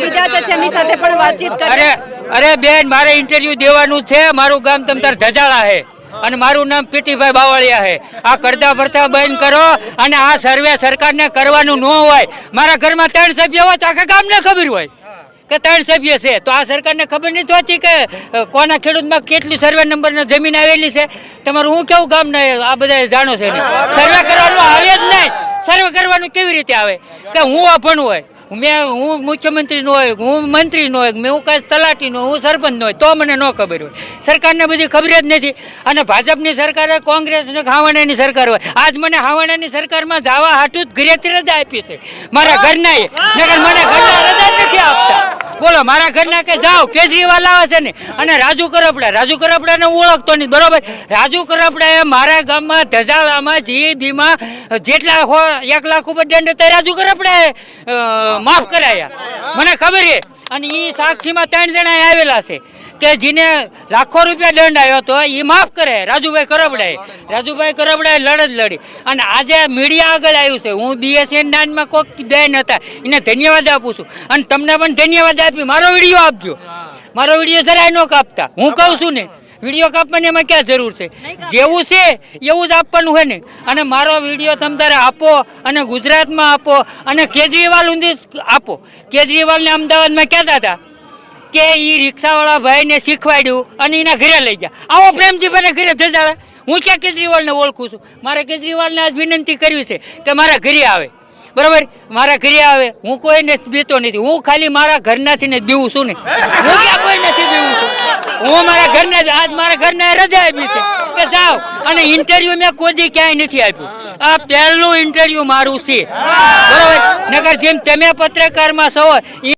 બીજા છે એમની સાથે પણ વાતચીત કરી। અરે બેન, મારે ઇન્ટરવ્યુ દેવાનું છે। મારું ગામ તમતાર ધજાળા છે અને મારું નામ પીટીભાઈ બાવળિયા છે। આ કરતા ભરતા બંધ કરો અને આ સર્વે સરકારને કરવાનું ન હોય। મારા ઘરમાં 3 સભ્ય હોય તો આખા ગામને ખબર હોય કે 3 સભ્ય છે, તો આ સરકારને ખબર નથી હોતી કે કોના ખેડૂતમાં કેટલી સર્વે નંબરની જમીન આવેલી છે। તમારું હું કેવું ગામને આ બધા જાણો છે, સર્વે કરવાનું આવે જ નહીં। સર્વે કરવાનું કેવી રીતે આવે કે હું અભણ હોય, હું મુખ્યમંત્રી નો હોય, હું મંત્રી નો હોય, હું કાંઈ તલાટી નો, હું સરપંચ નો હોય તો મને ન ખબર હોય। સરકારને બધી ખબર જ નથી। અને ભાજપની સરકાર હોય, કોંગ્રેસ ને હાવણાની સરકાર હોય, આજ મને હાવણાની સરકારમાં જવા હાટું જ ઘરેથી રજા આપી છે મારા ઘરના એ, નકર મને ઘરના રજા નથી આપતા। બોલો, મારા ઘરના કે જાઓ કેજરીવાલ આવે છે ને, અને રાજુ કરપડાને હું ઓળખતો નહીં, બરોબર। રાજુ કરપડાએ મારા ગામમાં ધજાળામાં જીબીમાં જેટલા 1 લાખ ઉપર દંડ હતા રાજુ કરપડાએ માફ કરાયા, મને ખબર છે। અને એ સાક્ષીમાં 3 જણા આવેલા છે કે જેને લાખો રૂપિયા દંડ આવ્યો હતો એ માફ કરે રાજુભાઈ કરપડાએ લડત લડી। અને આજે મીડિયા આગળ આવ્યું છે। હું BSN નાનમાં કોઈક બેન હતા એને ધન્યવાદ આપું છું અને તમને પણ ધન્યવાદ આપી। મારો વિડીયો આપજો, મારો વિડીયો જરાય ન કાપતા। હું કહું છું ને, વિડીયો કાપવાની એમાં ક્યાં જરૂર છે? જેવું છે એવું જ આપવાનું હોય ને। અને મારો વિડીયો તમે તારે આપો અને ગુજરાતમાં આપો અને કેજરીવાલ ઊંધી આપો। કેજરીવાલને અમદાવાદમાં કહેતા હતા કે એ રિક્ષાવાળા ભાઈને શીખવાડ્યું અને એના ઘરે લઈ ગયા। આવો પ્રેમજીભાઈને ઘરે ધજાવે। હું ક્યાં કેજરીવાલને ઓળખું છું? મારે કેજરીવાલને આજ વિનંતી કરવી છે કે મારા ઘરે આવે, બરાબર? મારા ઘરે આવે, હું કોઈને બીતો નથી। હું ખાલી મારા ઘરનાથી ને બીવું છું ને, હું ક્યાં કોઈ નથી બીવું છું। હું મારા ઘરના જ, આજ મારા ઘરના રજા આપી છે કે જાઓ। અને ઇન્ટરવ્યુ મેં કોઈ દી ક્યાંય નથી આપ્યું, આ પહેલું ઇન્ટરવ્યુ મારું છે, બરાબર? નકર જેમ તમે પત્રકારમાં છો